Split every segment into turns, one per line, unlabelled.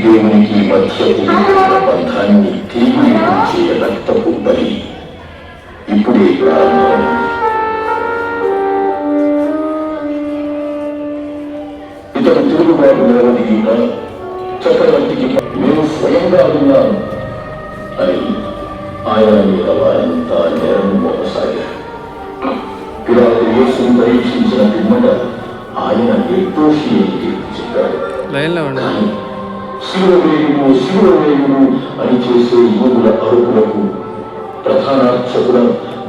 దేవునికి మధ్య ఉన్న బంధాన్ని తిరిగి వచ్చే రక్తపు బలి ఇప్పుడే ప్రారంభం. ఇతను తిరుగుబాటు నిలవదీయ చక్రవర్తికి నేను స్వయంగా ఉన్నాను అని ఆయన మీద వారంతా నేరం మోపసాగారు. పిలాతు యేసును పరీక్షించిన పిమ్మట ఆయన నిర్దోషి అని తీర్పు చెప్పాడు. శిలువవేయుము శిలువవేయుము అని చేసే యూదుల అరుపులకు, ప్రధానార్చకుల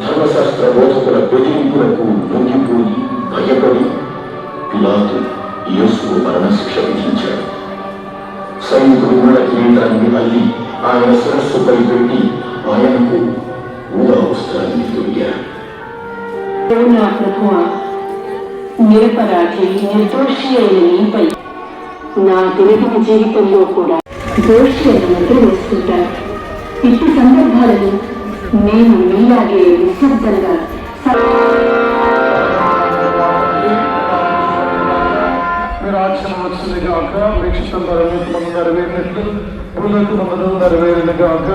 ధర్మశాస్త్ర బోధకుల బెదిరింపులకు లొంగిపోయి భయపడి పిలాతు యేసుకు మరణశిక్ష విధించాడు. సైనికుడు మూల కిరీటాన్ని అల్లి ఆయన శిరస్సుపై పెట్టి ఆయనకు ఊదా వస్త్రాన్ని తొడిగారు.
నిరపరాధి నిర్దోషి అయిన నీపై నా దినదిన జీవితంలో కూడా దోషి అయిన ముద్ర వేస్తుంటాను. ఇట్టి సందర్భాలను నేను మీలాగే నిశ్శబ్దంగా
వచ్చింది కాక వీక్షితం నెరవేరినట్లు భూలోకమందు నెరవేరిన కాక.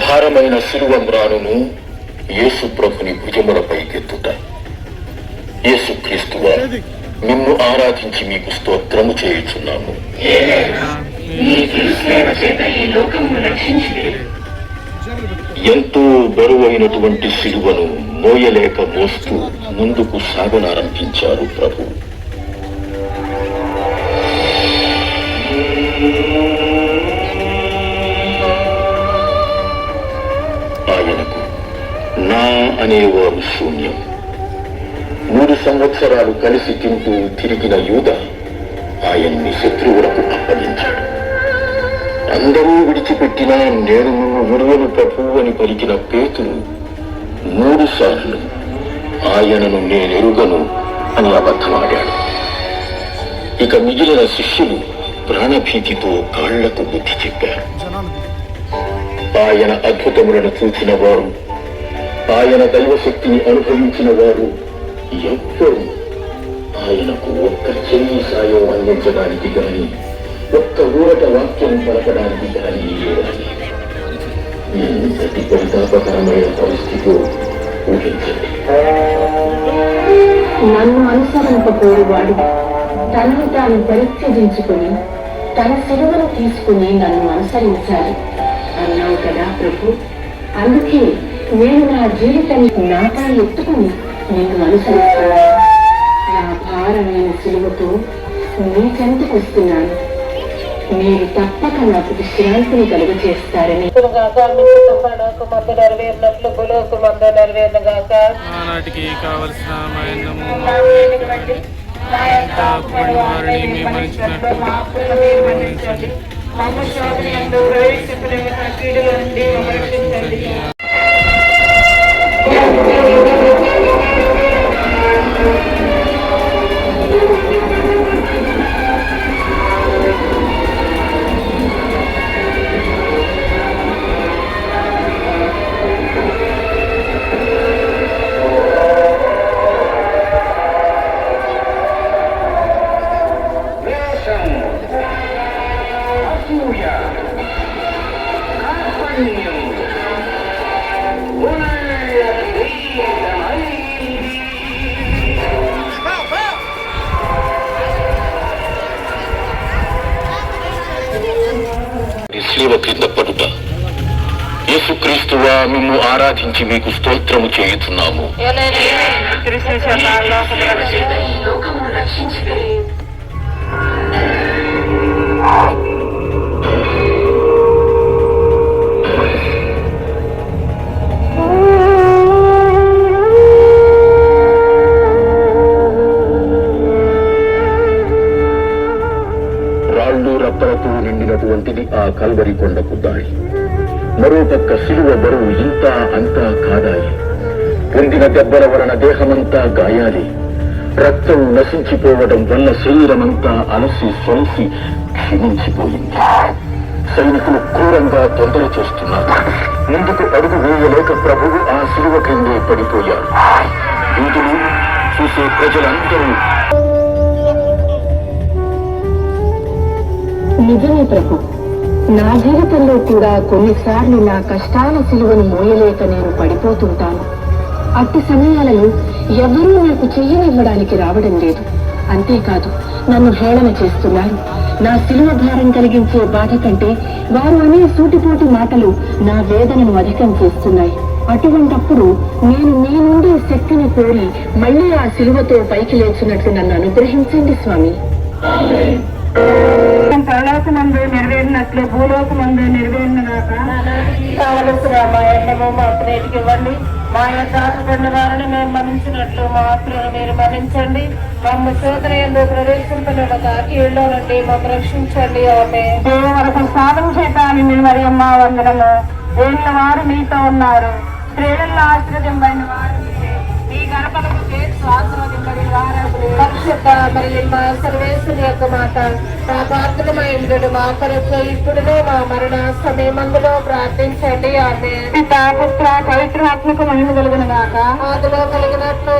భారమైన శిలువ మ్రానును యేసు ప్రభుని భుజములపైకెత్తుట. యేసుక్రీస్తువా, నిన్ను ఆరాధించి మీకు స్తోత్రము చేయుచున్నాము. ఎంతో బరువైనటువంటి శిలువను మోయలేక మోస్తూ ముందుకు సాగనారంభించారు ప్రభు. నా అనేవారు శూన్యం. 3 సంవత్సరాలు కలిసి తింటూ తిరిగిన యూద ఆయన్ని శత్రువులకు అప్పగించాడు. అందరూ విడిచిపెట్టినా నేను నిన్ను విడువను ప్రభు అని పలికిన పేతురు 3 సార్లు ఆయనను నేనెరుగను అని అబద్ధమాడాడు. ఇక మిగిలిన శిష్యులు ప్రాణభీతితో కాళ్లకు బుద్ధి చెప్పారు. ఆయన అద్భుతములను చూసిన వారు, ఆయన దైవశక్తిని అనుభవించిన వారు ఎవ్వరూ ఆయనకు ఒక్క చెయ్యి సాయం అందించడానికి కానీ, ఒక్క ఊరట వాక్యం పలకడానికి కానీ లేదని ఎంతటి పరితాపకరమైన పరిస్థితితో ఊహించండి.
నన్ను అనుసరింపకోరువాడు తనను తాను పరిత్యజించుకుని తన శిలువను తీసుకుని నన్ను అనుసరించాలి అన్నావు కదా ప్రభు. అందుకే నేను నా జీవితాన్ని నాపై ఎత్తుకుని నిన్ను అనుసరిస్తాను. నా భారమైన శిలువతో నీ చెంతకు వస్తున్నాను. మీరు తప్పక నాకు విశ్రాంతిని కలుగ చేస్తారని
ఆనాటికి కావలసిన
Hallelujah. శిలువ క్రింద పడుట. యేసుక్రీస్తువా, మిమ్ము ఆరాధించి మీకు స్తోత్రము చేయుచున్నాము. రాళ్ళు రప్పలతో నిండినటువంటిది ఆ కల్వరి కొండకు దారి. మరోపక్క శిలువ బరువు ఇంత అంతా కాదాయి. పొందిన దెబ్బల వలన దేహమంతా గాయాలి. రక్తం నశించిపోవడం వల్ల శరీరమంతా అలసి సొలసి క్షీణించిపోయింది. సైనికులు క్రూరంగా తొందర చేస్తున్నారు. ముందుకు అడుగు వేయలేక ప్రభువు ఆ శిలువ క్రిందే పడిపోయారు. వీటిని చూసే ప్రజలందరూ
నిజమే ప్రభు, నా జీవితంలో కూడా కొన్నిసార్లు నా కష్టాల సిలువను మోయలేక నేను పడిపోతుంటాను. అట్టి సమయాలలో ఎవరూ నాకు చెయ్యనివ్వడానికి రావడం లేదు. అంతేకాదు, నన్ను హేళన చేస్తున్నారు. నా సిలువ భారం కలిగించే బాధ కంటే వారు అనే సూటిపోటి మాటలు నా వేదనను అధికం చేస్తున్నాయి. అటువంటప్పుడు నేను నీ నుండి శక్తిని కోరి మళ్లీ ఆ సిలువతో పైకి లేచినట్లు నన్ను అనుగ్రహించండి స్వామి. పరలోకమందు నెరవేరినట్లు భూలోకమందు నెరవేరినగాక. కావలసిన మా ఎండము మా ప్రేటికి ఇవ్వండి. మా యొక్క ఆశపడిన వారిని మేము మన్నించినట్లు మా ఆత్మలను మీరు మన్నించండి. మమ్మ శోధన ఎందు ప్రవేశింపనుక కీళ్ళలో నుండి మమ్మల్ని రక్షించండి. ఆమె దేవుని వరకు సాధన చేతాన్ని మీ మరి అమ్మ వందనము. ఏళ్ళ వారు మీతో ఉన్నారు. స్త్రీలలో ఆశీర్వదింపబడిన వారు మీ గర్భలకు చేర్చు ఆశీర్వదింపబడిన వారు. పరిశుద్ధ మరియు మా సర్వేశ్వరి యొక్క మాట పాపాత్మకమైన మా కొరకు ఇప్పుడునే మా మరణ సమయమందులో ప్రార్థించండి. ఆమె పితా పుత్ర పవిత్రాత్మక మహిమ కలిగిన గాక. ఆదిలో కలిగినట్లు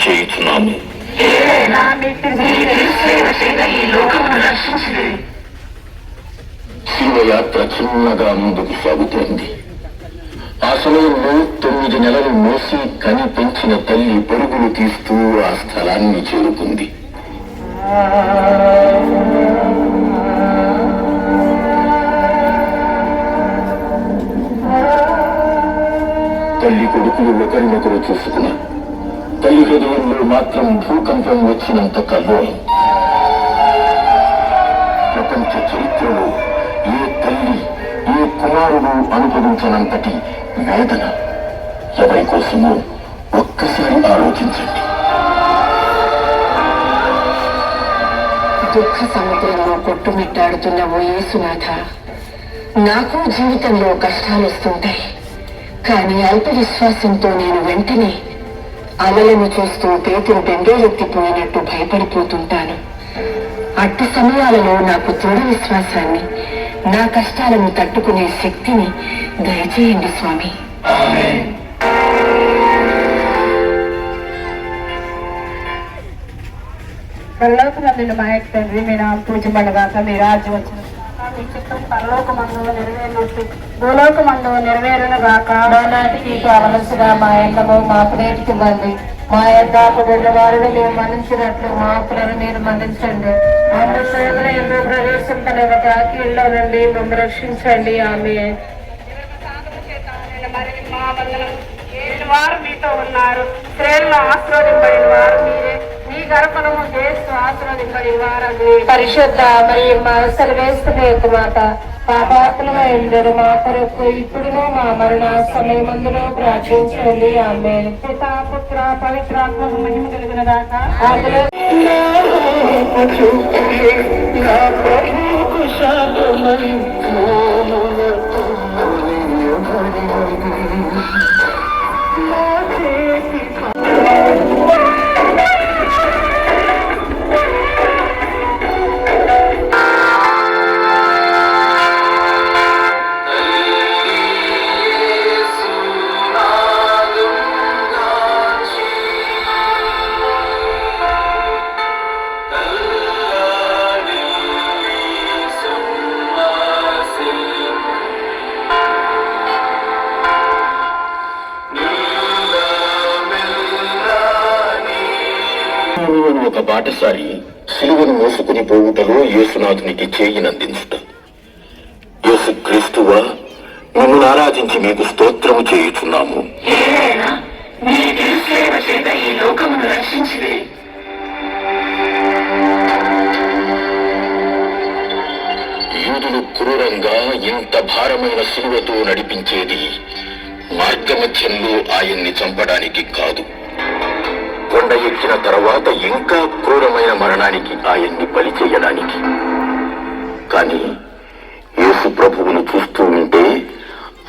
చేయుచున్నాము. శివయాత్ర చిన్నగా ముందుకు సాగుతోంది. ఆ సమయంలో 9 నెలలు మోసి కని పెంచిన తల్లి పరుగులు తీస్తూ ఆ స్థలాన్ని చేరుకుంది. తల్లి కొడుకులు ఒకరినొకరు చూసుకున్నారు. తల్లి హృదయంలో మాత్రం భూకంపం వచ్చినంత కల్లోలం. ప్రపంచ చరిత్రలో ఏ తల్లి ఏ కుమారుడు అనుభవించనంతటి వేదన ఎవరి కోసమో ఒక్కసారి ఆలోచించండి.
దుఃఖ సముద్రంలో కొట్టుమిట్టాడుతున్న ఓ యేసునాథ, నాకు జీవితంలో కష్టాలు వస్తుంటాయి. కానీ అల్ప విశ్వాసంతో నేను వెంటనే అలలను చూస్తూ పేతురు బెంగేలెత్తిపోయినట్టు భయపడిపోతుంటాను. అట్టి సమయాలలో నాకు దృఢ విశ్వాసాన్ని, నా కష్టాలను తట్టుకునే శక్తిని దయచేయండి స్వామి. పరలోకమందున మా యొక్క తండ్రి, మీ నామం పూజింపబడుగాక. మీ రాజ్యం వచ్చిన మీ చిత్తం పరలోకమందు నెరవేరినట్టు భూలోకమందు నెరవేరును గాక. నానాటికి కావలసిన మా ఎండము మా ప్రేటికి ఇవ్వండి. మా యొక్క వారిని మేము మన్నించినట్లు మా అప్పులను మీరు మన్నించండి. మమ్మ శోధన ఎందు ప్రవేశింపనివ్వక కీళ్ళలో నుండి మమ్మల్ని రక్షించండి. ఆమె
వారు మీతో ఉన్నారు. స్త్రీలను ఆశీర్వదింపడిన వారు మీరే, మీ గర్భఫలము యేసు ఆశీర్వదింపడిన వారు. పరిశుద్ధ మరియు మా సర్వేశ్వరుని యొక్క మాత, పాపాత్మలమై ఉండరు మా కొరకు ఇప్పుడును మా మరణ సమయమందులో ప్రార్థించండి. ఆమేన్. పితా పుత్ర పవిత్రాత్మకు మహిమ కలుగును గాక. ఆదిలో
ఒక బాటసారి సిలువను మోసుకుని పోవుటలో యేసునాథునికి చేయినందించుట. యేసుక్రీస్తువా, మిమ్మల్ని ఆరాధించి మీకు స్తోత్రము చేయుచున్నాము. యూదులు క్రూరంగా ఇంత భారమైన సిలువతో నడిపించేది మార్గమధ్యంలో ఆయన్ని చంపడానికి కాదు, కొండ ఎక్కిన తర్వాత ఇంకా క్రూరమైన మరణానికి ఆయన్ని బలి చేయడానికి. కానీ యేసు ప్రభువును చూస్తూ ఉంటే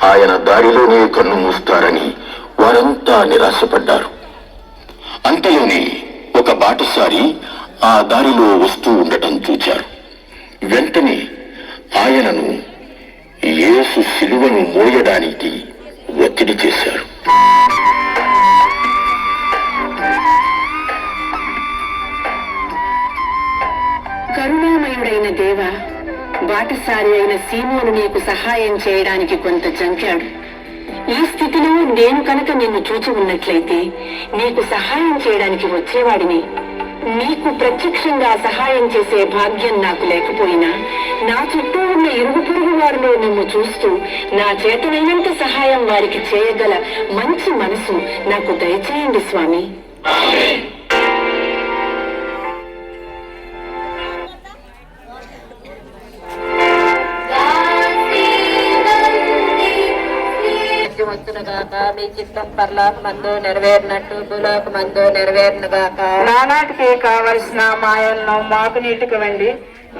ఆయన దారిలోనే కన్ను మూస్తారని వారంతా నిరాశపడ్డారు. అంతలోనే ఒక బాటసారి ఆ దారిలో వస్తూ ఉండటం చూచారు. వెంటనే ఆయనను యేసు సిలువను మోయడానికి ఒత్తిడి చేశారు.
కరుణామయుడైన దేవ, బాటసారి అయిన సీమోను నీకు సహాయం చేయడానికి కొంత జంకాడు. ఈ స్థితిలో నేను కనుక నిన్ను చూచి ఉన్నట్లయితే నీకు సహాయం చేయడానికి వచ్చేవాడిని. నీకు ప్రత్యక్షంగా సహాయం చేసే భాగ్యం నాకు లేకపోయినా నా చుట్టూ ఉన్న ఇరుగు పొరుగు వారిలో నిన్ను చూస్తూ నా చేతనైనంత సహాయం వారికి చేయగల మంచి మనసు నాకు దయచేయండి స్వామి.
వచ్చునుగాక. మీ చిత్తం పరలోకమందు నెరవేరినట్టు భూలోకమందు నెరవేరునుగాక. నానాటికి కావలసిన మాయలను మాకు నీటికివ్వండి.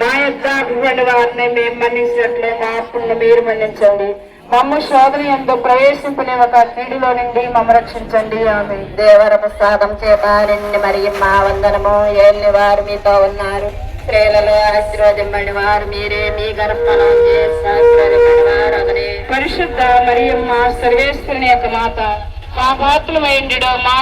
మా యొద్ద ఇవ్వండి వారిని మేము మన్నించినట్లు మా అప్పులను మీరు మన్నించండి. మమ్మ శోధన యందు ప్రవేశింపని ఒక కీడులో నుండి మమ్మ రక్షించండి. ఆమె దేవర ప్రసాదం చేత నిండి మరియు మా వందనము. ఏళ్ళని వారు మీతో ఉన్నారు. స్త్రీలలో ఆశీర్వదింపడి వారు మీరే, మీ గర్భఫలం ఆశీర్వదింపడి వారు అతనే. పరిశుద్ధ మరియమ్మ సర్వేశ్వరుని యొక్క మాత, పాపాత్ములమై ఉండెడు మా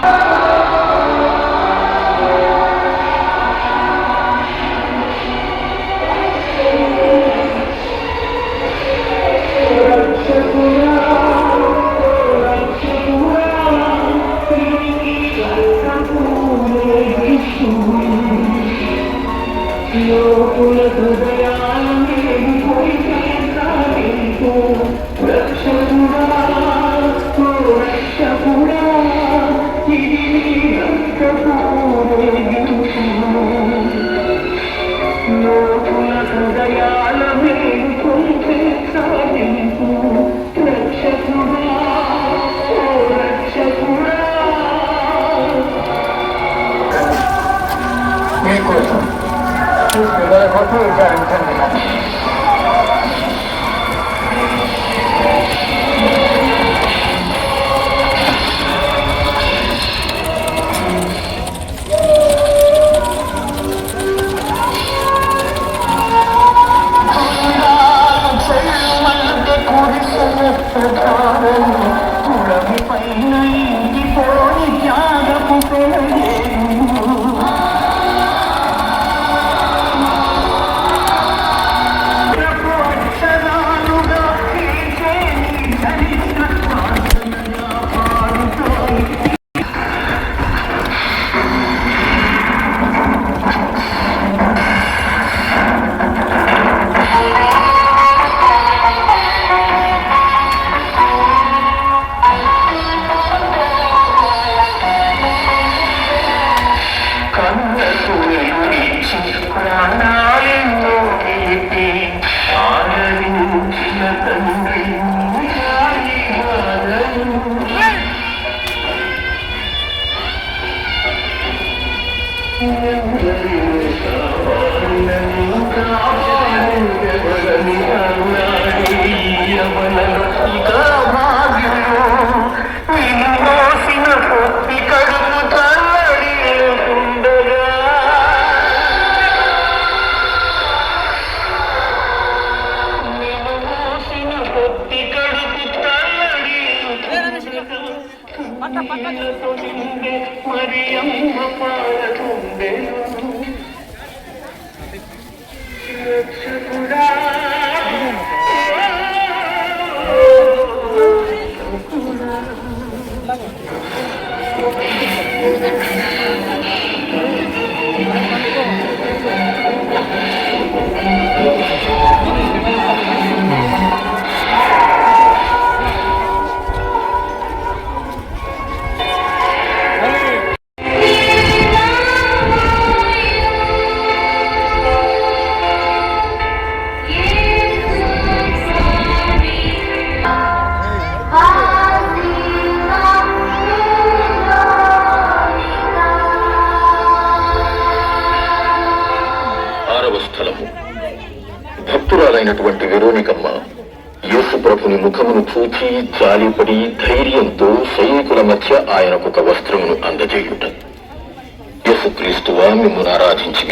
ఇక భాగ్యము నిన్ను మోసిన పొత్తి కడుపు తల్లడిల్లుతుండగా నిన్ను మోసిన పొత్తి కడుపు తల్లడిల్లుతుండే మరి అమ్మ పాలకుండే రక్షకుడా భక్తురాలైనటువంటి వెరోనికమ్మ యేసు ప్రభుని ముఖమును చూచి జాలిపడి ధైర్యంతో సైనికుల మధ్య ఆయనకు ఒక వస్త్రమును అందజేయుట. యేసుక్రీస్తువా మిమ్మును ఆరాధించి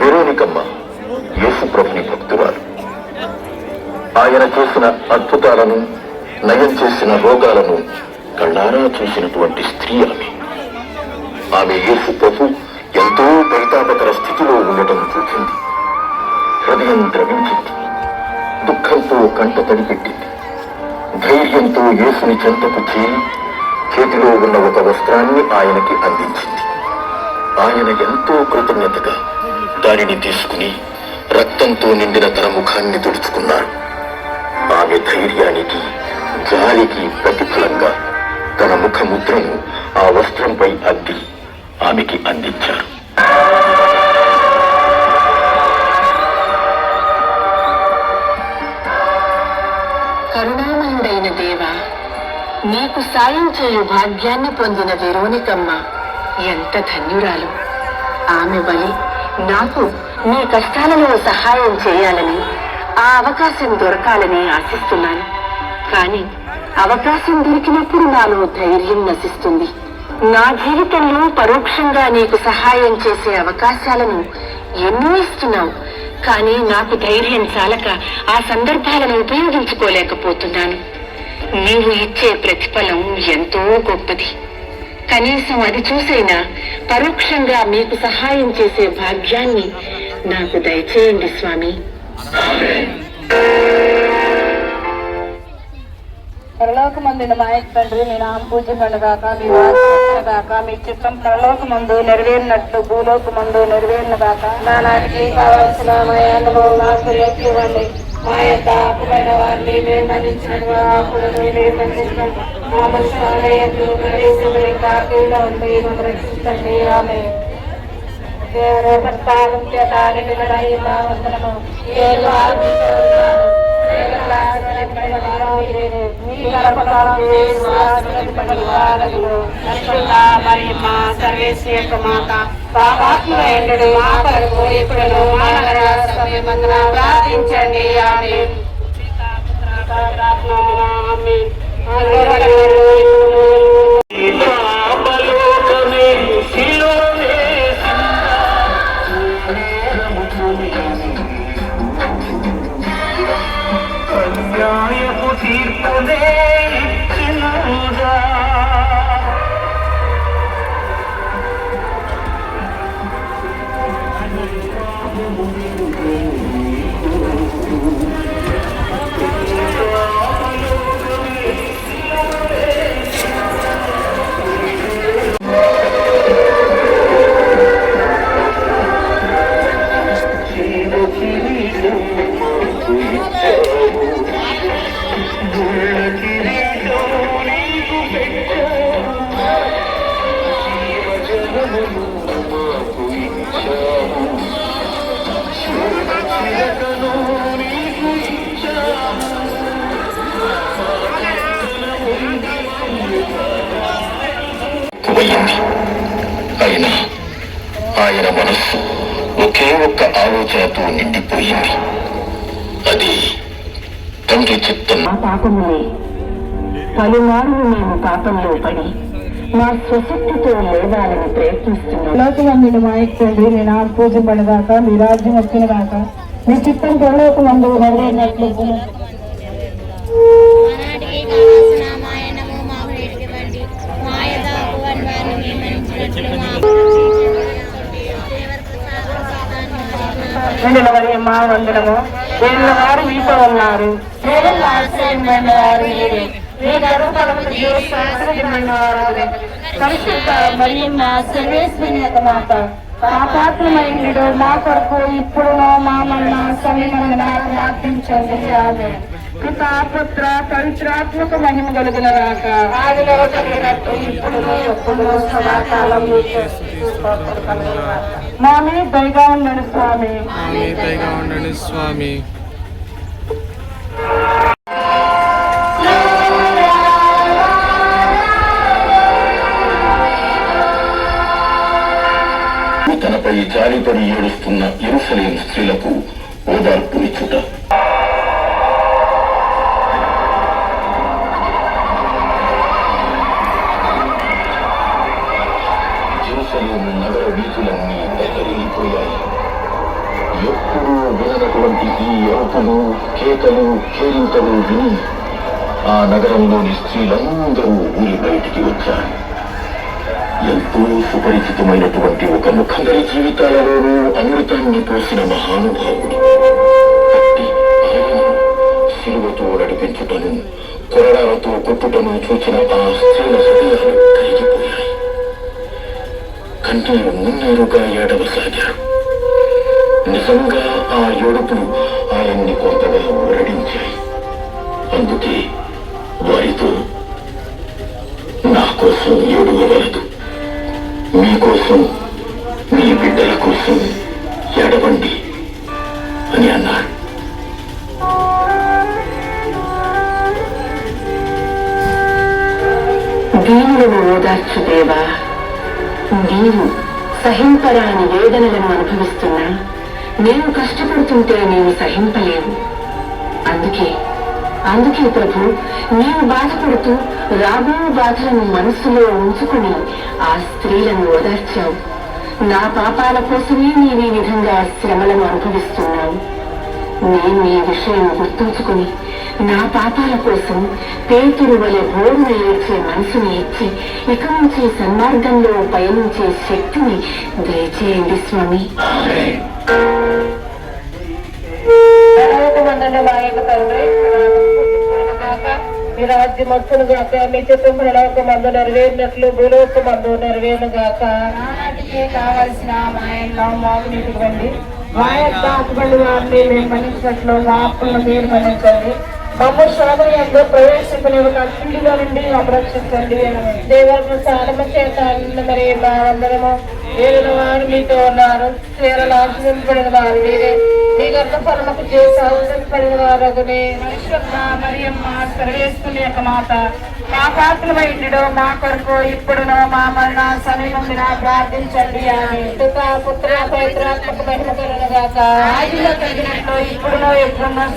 వెరోనికమ్మ యేసు ప్రభుని భక్తురాలు. ఆయన చేసిన అద్భుతాలను, నయం చేసిన రోగాలను కళ్ళారా చూసినటువంటి స్త్రీ ఆమె యేసు ప్రభు ఎంతో పరితాపకర స్థితిలో ఉండటం చూసింది. హృదయం ద్రవించింది, దుఃఖంతో కంట తడిపెట్టింది. ధైర్యంతో యేసుని చెంతకు చేరి చేతిలో ఉన్న ఒక వస్త్రాన్ని ఆయనకి అందించింది. ఆయన ఎంతో కృతజ్ఞతగా దానిని తీసుకుని రక్తంతో నిండిన తన ముఖాన్ని తుడుచుకున్నారు. ఆమె ధైర్యానికి, జాలికి ప్రతిఫలంగా తన ముఖముద్రను ఆ వస్త్రంపై అద్ది ఆమెకి అందించారు.
కరుణామయుడైన దేవా, నీకు సాయం చేయు భాగ్యాన్ని పొందిన వెరోనికమ్మ ఎంత ధన్యురాలు. ఆమె వలె నాకు నీ కష్టాలలో సహాయం చేయాలని, ఆ అవకాశం దొరకాలని ఆశిస్తున్నాను. కానీ అవకాశం దొరికినప్పుడు నాలో ధైర్యం నశిస్తుంది. నా జీవితంలో పరోక్షంగా నీకు సహాయం చేసే అవకాశాలను ఎన్నో ఇస్తున్నావు. కానీ నాకు ధైర్యం చాలక ఆ సందర్భాలను ఉపయోగించుకోలేకపోతున్నాను. నీవు ఇచ్చే ప్రతిఫలం ఎంతో గొప్పది. కనీసం అది చూసైనా పరోక్షంగా మీకు సహాయం చేసే భాగ్యాన్ని నాకు దయచేయండి స్వామి.
పరలోకమందున మా యొక్క తండ్రి, మీ నామం పూజ్యపడగాక, మీ వాక్యగాక, మీ చిత్తం పరలోకమందు నెరవేరినట్లు భూలోకమందు నెరవేరినగాక. నానాటికి కావాల్సిన మా అనుభవం నాకు ఇవ్వండి. మా యొక్క అప్పుడైన వారిని మేము మన్నించినట్టుగా అప్పులను మేము మన్నించడం. మా మనుషులు ప్రవేశంలో కాకుండా ఉండి మమ్మల్ని రక్షించండి. ఆమె దేవరూపస్థానం చేత నిలబడిన వందనము సర్వేశ్వరి యొక్క మాత పాపాత్మ ఎండు మా కొరకు ఇప్పుడు మానవ సమయమందున ప్రార్థించండి. ఆమె
అన్యాయపు తీర్పునే ఇచ్చినదా
పోయింది.
ఆయన మనస్సు ఒకే ఒక్క ఆలోచనతో నిండిపోయింది. అది తండ్రి చిత్తం.
ఆ పాపములే పలుమార్లు మేము పాపంలో పడి మా స్వశక్తితో లేవాలని ప్రయత్నిస్తున్నాం.
లోకమందుడు మా యొక్క తండ్రి నేను పూజింపడగాక మీ రాజ్యం వచ్చినగాక మీ చిత్తం పరలోకమందు నెరవేరినట్లు
ఆనాటికి కావాల్సిన మాయనము మాకు నేటికివ్వండి. మా యొక్క అప్పువారిని మేము మన్నించినట్లు మా
మా వందనము వీళ్ళ వారు మీతో ఉన్నారు. ఆశ్రయమైన వారు మీరే. మీ గర్భఫలము ఆశ్రయమైన వారు పరిశుద్ధ మరియు మా సర్వేశ్వరి యొక్క మాత పాపాత్మైనడు మా కొరకు ఇప్పుడు మా మరణ సమయమందున ప్రార్థించండి. ఆమేన్. పితా పుత్ర పవిత్రాత్మక మహిమ కలుగున గాక. ఆదిలో కలిగినట్టు ఇప్పుడు ఎప్పుడు సదాకాలం మా మీద దయగా ఉండండి స్వామి.
మీ దయగా ఉండండి స్వామి.
తనపై జాలిపడి ఏడుస్తున్న యెరూషలేము స్త్రీలకు ఓదార్పునిచ్చుట. యెరూషలేము నగర వీధులన్నీ దద్దరిల్లిపోయాయి. ఎప్పుడూ విననటువంటి ఈ అరుపులు, కేకలు, కేరింతలు విని ఆ నగరంలోని స్త్రీలందరూ ఊరి బయటికి వచ్చారు. ఎంతో సుపరిచితమైనటువంటి ఒక ముఖందరి జీవితాలలోనూ అమృతాన్ని పోసిన మహానుభావుడు ఆయనను శిలువతో నడిపించుటను, కొరడాలతో కొట్టుటను చూసిన ఆ స్త్రీల హృదయాలు కరిగిపోయాయి. కంటిలో మున్నేరుగా ఏడవసాగారు. నిజంగా ఆ ఏడుపులు ఆయన్ని కొంతగా ఊరడించాయి. అందుకే వారితో నా కోసం ఏడవగలదు, మీకోసం, మీ బిడ్డల కోసం ఏడవండి అని అన్నారు.
దీనులను ఓదార్చు దేవా, నీవు సహింపరాని వేదనలను అనుభవిస్తున్నా నేను కష్టపడుతుంటే నీవు సహింపలేవు. అందుకే ప్రభు, నీవు బాధపడుతూ రాబో బాధలను మనసులో ఉంచుకుని ఆ స్త్రీలను ఓదార్చావు. నా పాపాల కోసమే నీవు ఈ విధంగా శ్రమలను అనుభవిస్తున్నావు. నేను ఈ విషయం గుర్తుంచుకుని నా పాపాల కోసం పేతురు వలె బోరున ఏడ్చే మనసుని ఇచ్చి ఇక నుంచి సన్మార్గంలో పయనించే శక్తిని దయచేయండి స్వామి.
మీ రాజ్యం వచ్చును గాక. మీ చిత్తం పరలోకమందు నెరవేరినట్లు భూలోకమందు నెరవేరును గాక. నాటికి కావలసిన మాయల్లో మాకు నీటివ్వండి. మా యొక్క అప్పుబడి వారిని మేము మన్నించినట్లు మా అప్పులను మీరు మన్నించండి. మమ్మ శోభయంలో ప్రవేశింపని ఒక అతిథిలో నుండి అపరక్షించండి. దేవుడు సాధన చేత మరి మా అందరము ఏలిన వారు మీతో ఉన్నారు. చీరలు ఆశ్రయింపడిన వారు మీరే. మీ గర్భఫలముకు చేసి ఆశ్రయింపడిన వారు మరియమ్మ సర్వేశ్వరి యొక్క మాత మా పాత్రమైండు మా కొరకు ఇప్పుడును మా మరణ సమయమందున ప్రార్థించండి. ఆమె పితా పుత్ర పవిత్రాత్మక మహిమ కలుగును గాక. ఆదిలో కలిగినట్లు ఇప్పుడును ఎప్పుడును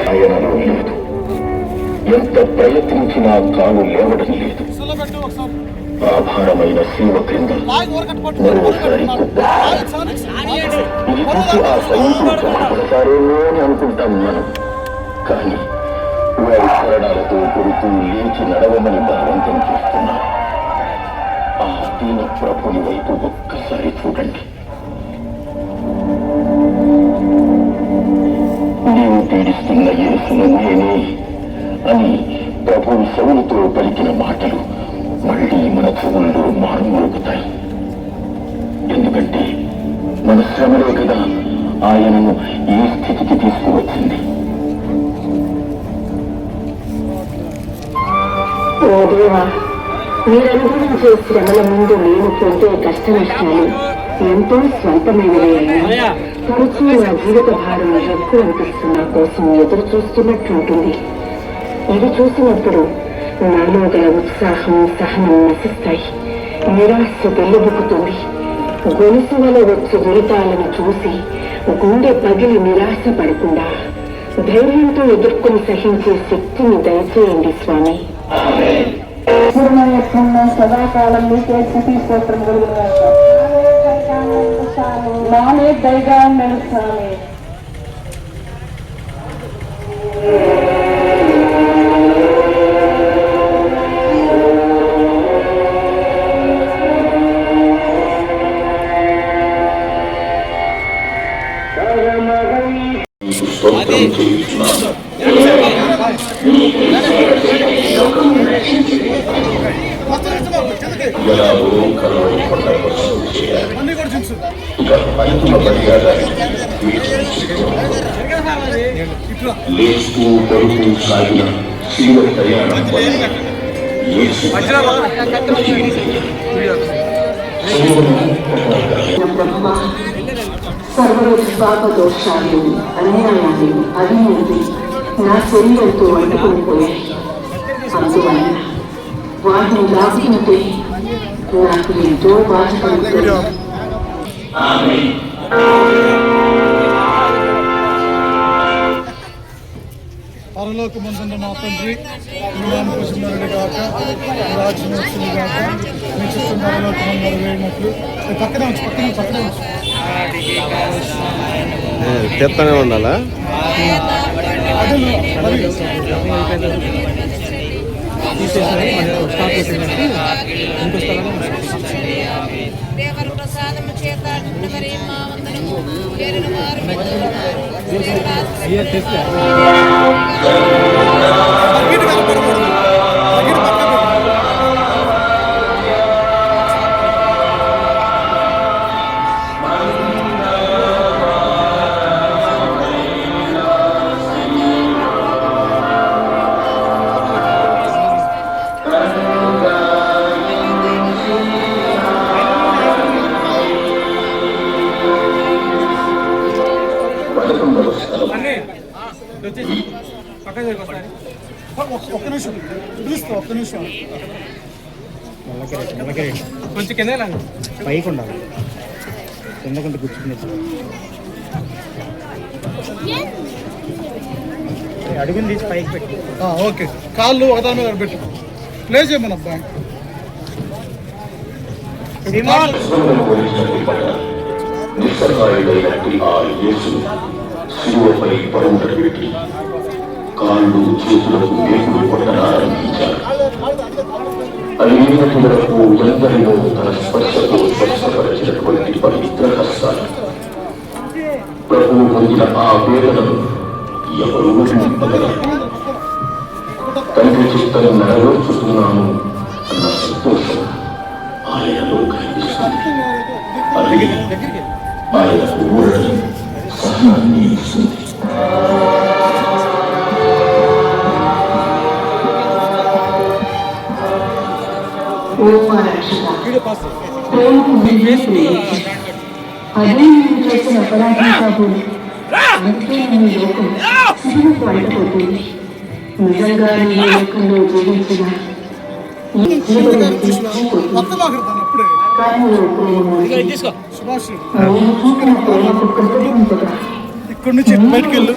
ఆయనలో లేదు. ఎంత ప్రయత్నించినా కాలు లేవడం లేదు. ఆభారమైన శివ క్రింద మరోసారి కుప్ప. ఇది చూసి ఆ సైనికులు చంపబడతారేమో అని అనుకుంటాం మనం. కానీ వారి శరణాలతో కొడుతూ లేచి నడవమని బలవంతం చేస్తున్నారు. ఆ దీన ప్రభుని వైపు ఒక్కసారి చూడండి. నీవు పీడిస్తున్న యేసును నేనే అని ప్రభువు సౌలుతో పలికిన మాటలు మళ్ళీ మన చెవుల్లో మారుమోగుతాయి. ఎందుకంటే మన శ్రమలే కదా ఆయనను ఈ స్థితికి తీసుకువచ్చింది.
ఓ దేవా, మీరనుభవించే శ్రమల ముందు నేను పొందే కష్ట నష్టాలు ఎంతో స్వల్పమైనవి అయినా తరచూ నా జీవిత భారం ఎక్కువ అనిపిస్తున్న కోసం ఎదురు చూస్తున్నట్టుంటుంది. ఇది చూసినప్పుడు నాలో గల ఉత్సాహం సహనం నశిస్తాయి. నిరాశ పెళ్ళబుకుతుంది. గొలుసు వల వచ్చు దురితాలను చూసి గుండె పగిలి నిరాశ పడకుండా ధైర్యంతో ఎదుర్కొని సహించే శక్తిని దయచేయండి స్వామి. సదాకాలం మీకే స్థితి స్తోత్రం నానే దయగా ఉన్నాడు స్వామి.
స్తోత్రం చేయుచున్నాను. ఎలాగో కలవరి కొండ కోసం చేయాలి. ఇక అంతిమ మర్యాద లేస్తూ పడుతూ సాగిన శివ ప్రయాణం
సర్వరోజు పాప దోషాలు అన్యాయాలు అవినీతి నా శరీరంతో అంటుకొని పోయాయి. అందువల్ల వాటిని దాచుకుంటే నాకు ఎంతో బాధ కలుగుతుంది.
పరలోకమందున్న మా తండ్రి, మీ నామం పూజించబడును గాక, మీ రాజ్యం వచ్చును గాక, మీ చిత్తం పరలోకమందు నెరవేరినట్లు. పక్కనే ఉంచు.
చెప్తానే ఉండాలా?
దేవర ప్రసాదము చేత మా వందనము ఏరిన వారు
ఒక్క నిమిషం
కొంచెం కింద
పైకి ఉండాలి, కిందకుంటే గుచ్చుకునేది. అడుగుని తీసి పైకి పెట్టి
ఓకే. కాళ్ళు ఒకదాని మీద పెట్టు. ప్లే చేయమని అబ్బాయి.
నిస్సహాయుడైనట్టి ఆ యేసును శిలువపై పడవుట పెట్టి కాళ్ళు చేతులకు మేకులు కొట్టనారంభించారు. అయినటి వరకు ఎందరిలో తన స్పర్శతో స్పర్శపరిచినటువంటి పవిత్ర హస్తాలు ప్రభువు పొందిన ఆ వేదనను ఎవరు వర్ణింపగలరు? తండ్రి చిత్తం నెరవేర్చుతున్నాను అన్న సంతోషం ఆయనలో కనిపిస్తుంది. అది ఆయనకు ఊరటం సహనాన్ని ఇస్తుంది.
అదే నేను చేసిన అపరాధం కాబోలు. అందుకే నీ లోకం శివుకు అంటపోతుంది. నిజంగా నీ లోకంలో జీవించిన ఈ జీవన నేను చూపిన ప్రేమకు కృతజ్ఞతగా
ఇక్కడి నుంచి బయటికి వెళ్ళు.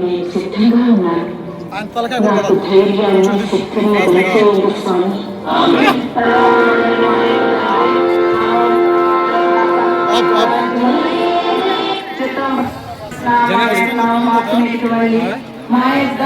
నేను సిద్ధంగా ఉన్నాను.
ఆయన తలకాయ
నాకు ధైర్యాన్ని శక్తిని దయచేయండి స్వామి.
మా యొక్క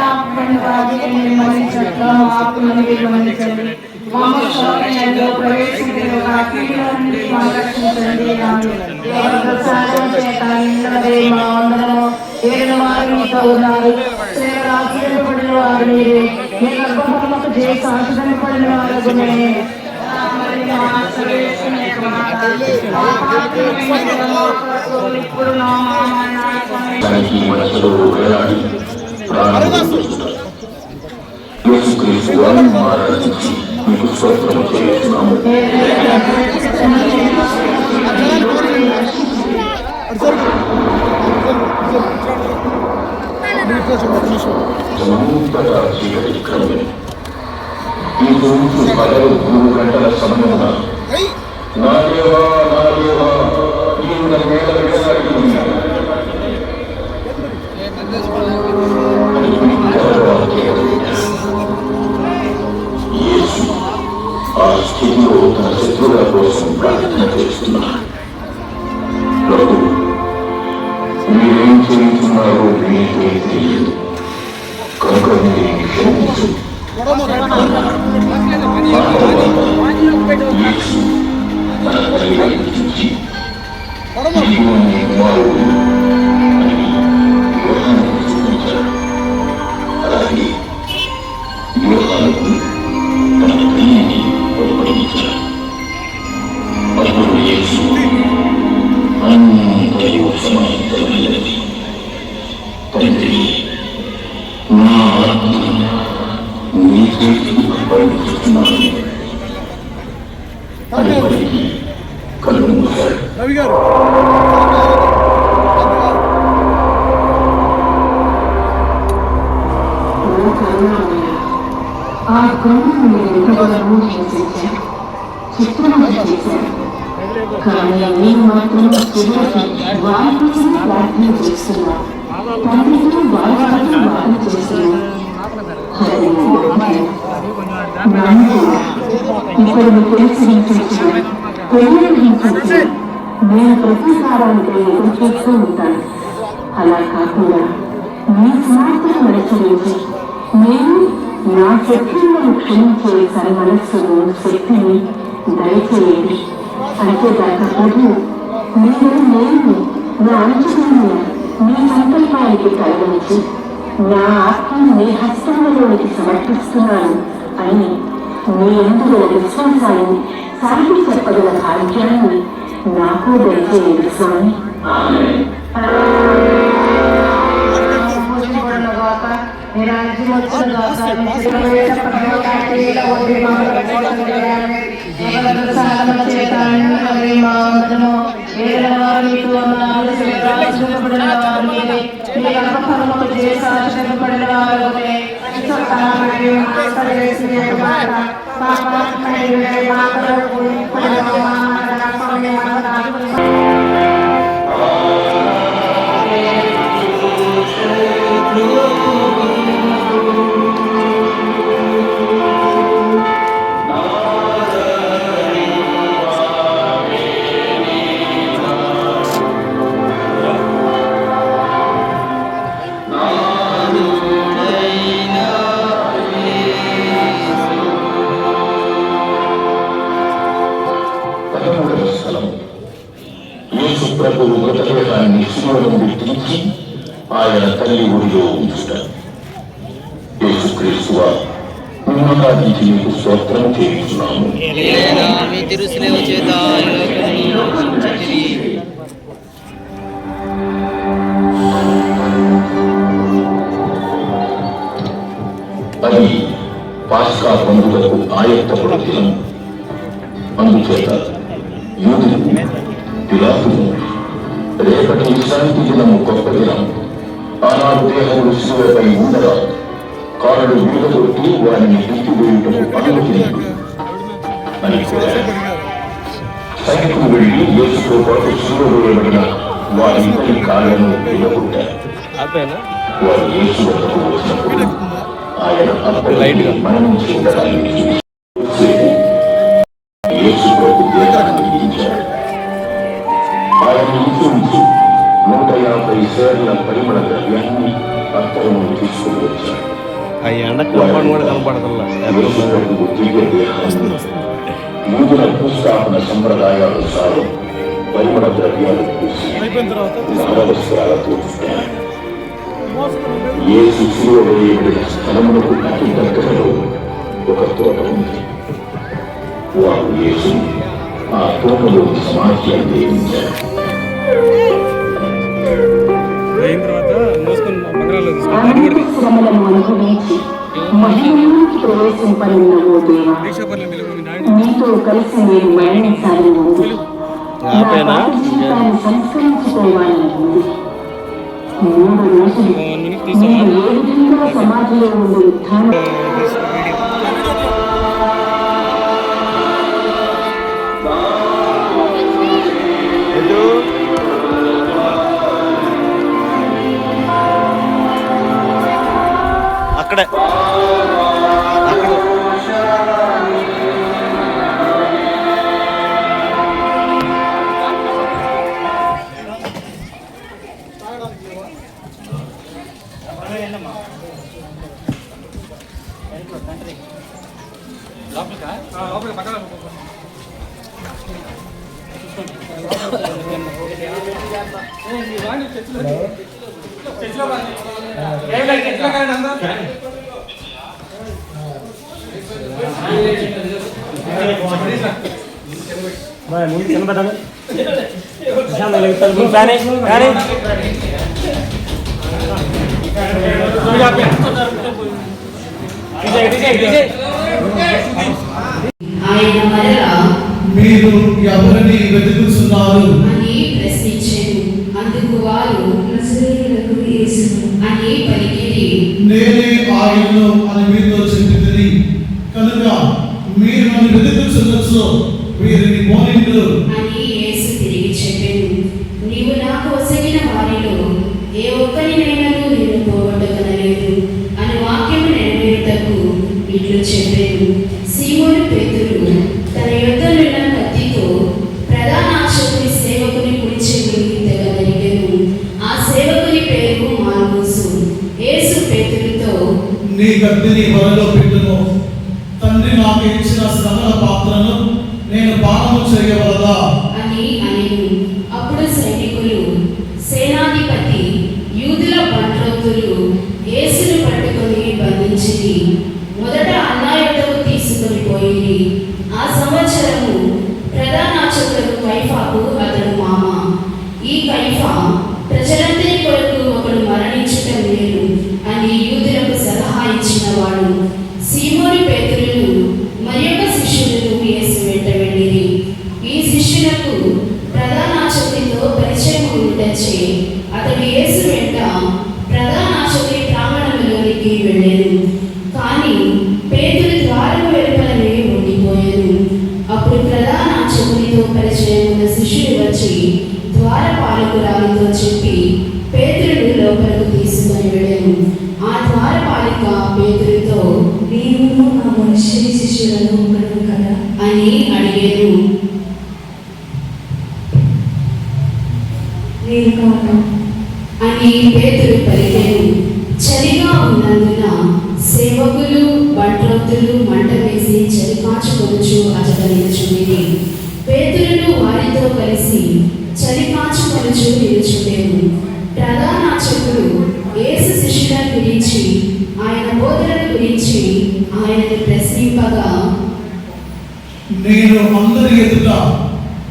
దానికి మనసులో వేలాడి ప్రాణం యేసుక్రీస్తు వారిని ఆరాధించి మీకు స్తోత్రం చేస్తున్నాము. అంతటా చీకటి క్రమం ఈ రోజు పగలు 3 గంటల సమయమున నా దేవా నీవు నా మీద వేలాడి ఉన్నావు. యేసు ఆ స్థితిలో తన శత్రువుల కోసం ప్రార్థన చేస్తున్నారు. ప్రభు, మీరేం చేస్తున్నారో మీకే తెలియదు కనుక మీరు క్షమించు. యేసు తన తల్లిని పిలిచి, ఇదిగో నీ కుమారుడు అని యోహానుకు చూపించాడు. అలాగే యోహానుకు తన తల్లిని బయలుపరించాడు. అప్పుడు యేసు అంతయు సమాప్తమైనది. తండ్రి, నా ఆత్మ నీ చేతికి అప్పగిస్తున్నాను అని పలికి కళ్ళు మూశాడు.
రవి గారు
ఆ గురువును మీరు ఎంతగానో హింసించారు, చిత్రవద చేశారు. కానీ నేను మాత్రం చివరికి వారి కోసం ప్రార్థన చేస్తున్నాను. తండ్రితో వారి కోసం వాదన చేస్తున్నాను. నన్ను కూడా ఇప్పుడు తెలిసి హింసించిన, తెలియని హింసించిన నేను ప్రతీకారానికి ఎదురు చూస్తూ ఉంటాను. అలా కాకుండా మీ స్వార్థం నడిచి నేను నా శత్రువులను క్షమించే సర్వమనస్సును శక్తిని దయచేయండి. అంతేగాక ప్రభు, నేను నా అంచులను మీ సంకల్పానికి కలిగించి నా ఆత్మను మీ హస్తంలోనికి సమర్పిస్తున్నాను అని మీ ఎందుగల విశ్వాసాన్ని సాగి చెప్పగల భాగ్యాన్ని నాకు దయచేయండి స్వామి.
ప్రభువు మృతదేహాన్ని శిలువ నుండి తీర్చి ఆయన తల్లి ఒడిలో ఉంచుట. యేసుక్రీస్తువా, ఉన్నతానికి నీకు స్తోత్రం చేస్తున్నాము. అది పాస్కా పండుగకు ఆయత్తపడు దినం. అందుచేత యూదులు పిలాతును రేపటి విశ్రాంతి దినము గొప్ప దినం, ఆనాడు దేహములు శిలువపై ఉండగా కారుడు వీళ్ళతోటి వారిని తీసివేయుటకు అనుమతించు అని కోరారు. సైనికులు వెళ్లి యేసుతో పాటు శిలువ వేయబడిన వారి ఇద్దరి కాళ్లను విడగొట్టారు. వారు యేసు వద్దకు వచ్చినప్పుడు ఆయన అప్పటికి మరణించి ఉండడాన్ని యేసు ప్రభు దేహాన్ని విధించాడు. ఆయన ఇంటి 150 సేర్ల పరిమళ ద్రవ్యాన్ని అత్తరం తీసుకుని వచ్చాడు. యూదుల భూస్థాపన సంప్రదాయానుసారం పరిమళ ద్రవ్యాలు పూసి నవవస్త్రాలతో చుట్టారు. యేసు శిలువ వేయబడిన స్థలమునకు అతి దగ్గరలో ఒక తోట ఉంది. వారు యేసుని ఆ తోటలో సమాధి అందించారు.
అయిన తర్వాత మోసుకొని బంగారాల్లో
అనంత శ్రమలను అనుభవించి మహిళలోకి ప్రవేశింపనున్న ఓ దేవా, నీతో కలిసి నేను మరణించాలని ఉంది. నా పాత జీవితాన్ని సంస్కరించుకోవాలని ఉంది. 3 రోజులు నేను ఏ విధంగా సమాధిలో ఉండే ఉత్థానం
అక్కడే ముందు తినబడ్డాను
ఆయన మరలా
మీరు ఎవరిని వెతుకుతున్నారు
అని ప్రశ్నించెను. అందుకు వారు నజరేయుడగు యేసును అని పలికిరి.
నేనే ఆయనను అని మీతో చెప్పింది కనుక మీరు నన్ను వెతుకుతున్నచో వీరిని పోనిండు
అని యేసు తిరిగి చెప్పెను. నీవు నాకు ఒసగిన వారిలో ఏ ఒక్కరినైనాను నేను పోగొట్టగలలేదు అని వాక్యము నెరవేరుటకు ఇట్లు చెప్పెను. సీమోను పేతురు తన యొద్దనున్న కత్తితో ప్రధాన యాజకుని సేవకుని కుడి చెవిని తెగనరికెను. ఆ సేవకుని పేరు మార్కుసు. యేసు పేతురుతో,
నీ కత్తిని వరలో పెట్టును. తండ్రి నాకు ఇచ్చిన శ్రమల పాత్రను నేను పానము చేయవలదా
అని అనెను. అప్పుడు సైనికులు, సేనాధిపతి, యూదుల బంట్రోతులు యేసును పట్టుకొని బంధించిరి. మొదట అన్న యొద్దకు తీసుకొని పోయిరి. ఆ సంవత్సరము ప్రధాన యాజకుడు కైఫాకు అతడు మామ. ఈ కైఫా ప్రజలందరి కొరకు ఒకడు మరణించుట మేలు అని యూదులకు సలహా ఇచ్చినవాడు. సీమోను పేతురును మరియొక శిష్యులను యేసు వెంట వెళ్ళిరి. ఈ శిష్యులకు ప్రధాన యాజకునితో పరిచయం ఉండొచ్చే అతడు యేసు వెంట ప్రధాన యాజకుని ప్రాంగణంలోనికి వెళ్ళాను. కానీ పేతురు ద్వారము వెలుపలనే ఉండిపోయాను. అప్పుడు ప్రధాన యాజకునితో పరిచయం ఉన్న శిష్యుడు వచ్చి ద్వారపాలకురాలితో చెప్పి పేతురును లోపలకు తీసుకొని వెళ్ళాను. ఆ ద్వారపాలిక పేతురుతో, నీవు ఆ మనుష్యుని శిష్యులను ఒకడు కదా అని అడిగాను. నేను కాను అని పేతురు పలికాను. చలిగా ఉన్నందున సేవకులు బంట్రోతులు మంట వేసి చలి కాచుకొనుచు అచట నిలుచుండిరి. పేతురును వారితో కలిసి చలి కాచుకొనుచు నిలుచుండెను. ప్రధాన యాజకుడు యేసు శిష్యులను గురించి ఆయన బోధనల గురించి ఆయనను ప్రశ్నింపగా,
నేను అందరి ఎదుట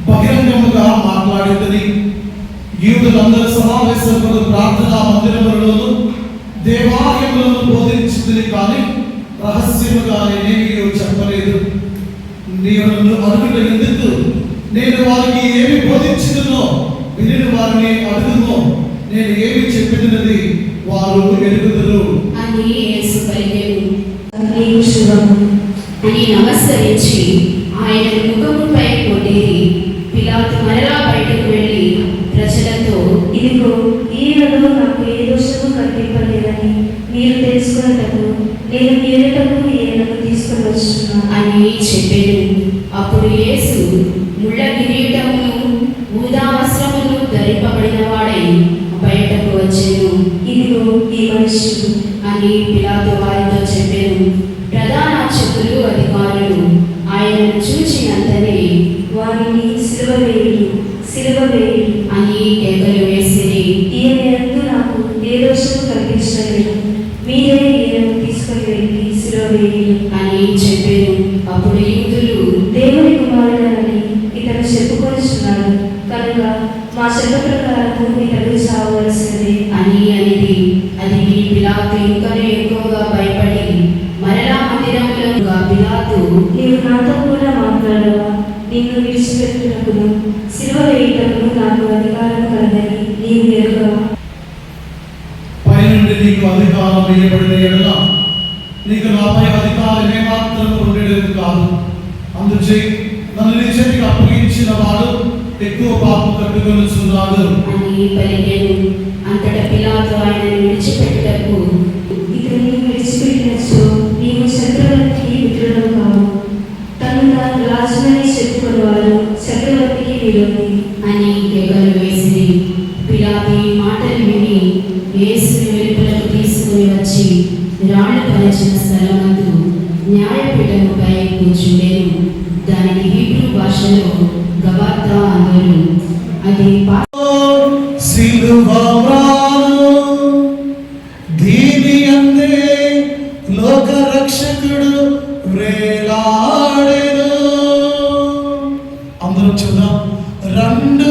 బహిరంగముగా మాట్లాడేదని యూదులందరి సమావేశంలో ప్రార్థనా మందిరములలోను దేవాలయములను బోధించింది కానీ రహస్యముగా నేనేమీ చెప్పలేదు. నీవు నన్ను అడుగుట ఎందుకు? నేను వారికి ఏమి బోధించుదునో విని వారిని అడుగును. నేను ఏమి చెప్పినది వారు ఎరుగుదురు
అని యేసు పలికెను. నీకు శుభము అని నమస్కరించి ఆయన ముఖముపై కొట్టిరి. పిలాతు మరలా బయటకు వెళ్ళి ప్రజలతో,
ఇదిగో ఈయనలో నాకు ఏ దోషము కల్పింపలేదని మీరు తెలుసుకున్నటకు నేను మీ ఎదుటకు ఈయనను తీసుకొని వస్తున్నాను
అని చెప్పెను. అప్పుడు యేసు ముళ్ళ కిరీటమును ఊదా వస్త్రమును ధరింపబడిన వాడై బయటకు వచ్చెను.
ఇదిగో ఈ మనుష్యుడు
అని పిలాతు వారితో చెప్పెను. ప్రధాన యాజకులు అధికారులు ఆయనను చూచినంతనే,
వారిని సిలువ వేయుడు, సిలువ వేయుడు
అని కేకలు వేసిరి.
ఈయన యందు నాకు ఏ దోషము కల్పించలేదు, మీరే ఈయనను తీసుకొని వెళ్ళి సిలువ వేయుడు
అని చెప్పెను. అప్పుడు యూదులు,
దేవుని మా చెత్త ప్రకారము ఇతడు చావవలసినది
అని అనేది. అది విని పిలాతు ఇంకనూ ఎక్కువగా భయపడి మరలా మందిరంలో పిలాతు,
నీవు నాతో కూడా మాట్లాడవా? నిన్ను విడిచిపెట్టుటకును శిలువ వేయుటకును నాకు అధికారం కలదని నీవు ఎరుగవా?
పైనుండి నీకు అధికారం వేయబడిన ఎడల నీకు నాపై అధికారం ఏమాత్రం ఉండేది కాదు. అందుచే నన్ను నీ చేతికి అప్పగించిన వాడు ఎక్కువ పాపం కట్టుకొనుచున్నాడు
అని పలికెను. అంతటా పిలాతు ఆయనను విడిచిపెట్టుటకు,
ఇతడు నీవు విడిచిపెట్టినచో నీవు చక్రవర్తికి మిత్రుడవు కావు. తను తాను రాజునని చెప్పుకునేవాడు చక్రవర్తికి విరోధి
అని కేకలు వేసిరి. పిలాతు ఈ మాటలు విని యేసుని వెలుపలకు తీసుకుని వచ్చి రాళ్లు పరచిన స్థలమందు న్యాయపీఠముపై కూర్చుండెను. దానికి హీబ్రూ భాషలో గబాతా అందరు. అది
దీని అందే లోక రక్షకుడు వేలాడెను. అందరూ చూద్దాం. రెండు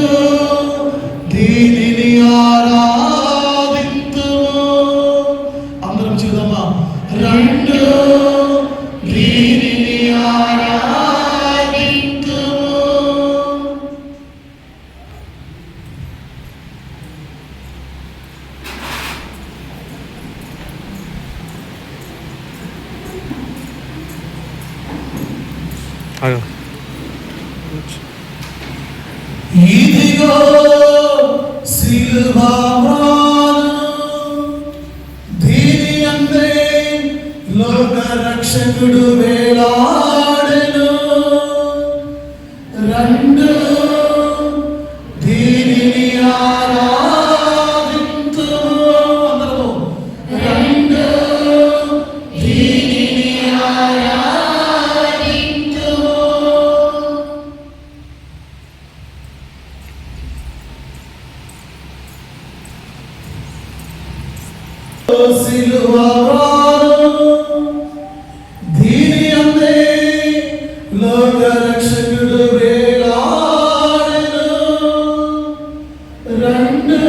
దీనిని ఆరాధింతు. అందరం చూద్దామా? రెండు దీనిని ఆరాధింతు. ఇదిగో సిలువ దీని అందే లోక రక్షకుడు వేలాడెను. రెండు దీనిని ఆరాధింతు. అందరూ రెండు దీనిని ఆరాధింతు. సిలువ దీని అందే లోక రక్షకుడు వేలాడెను. రెండు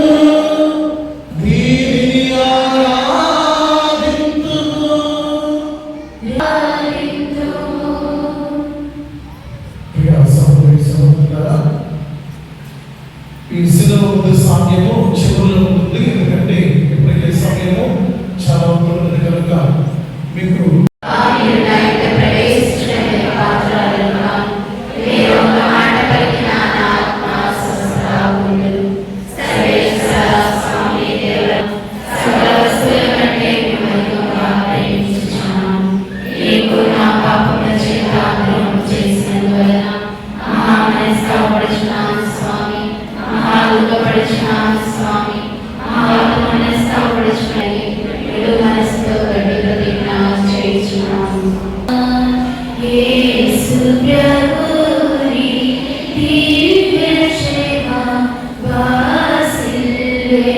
దీనిని ఆరాధింతు. ప్రియ సహోదరి సహోదరులారా, ఈ సిలువ ముందు సామ్యము చివరిలో ఉంటుంది. ఎందుకంటే ఇప్పటికే సమయము చాలా ఉంటుంది కనుక మీకు
యేసు ప్రభుని దివ్య సేవ వాసిల్లే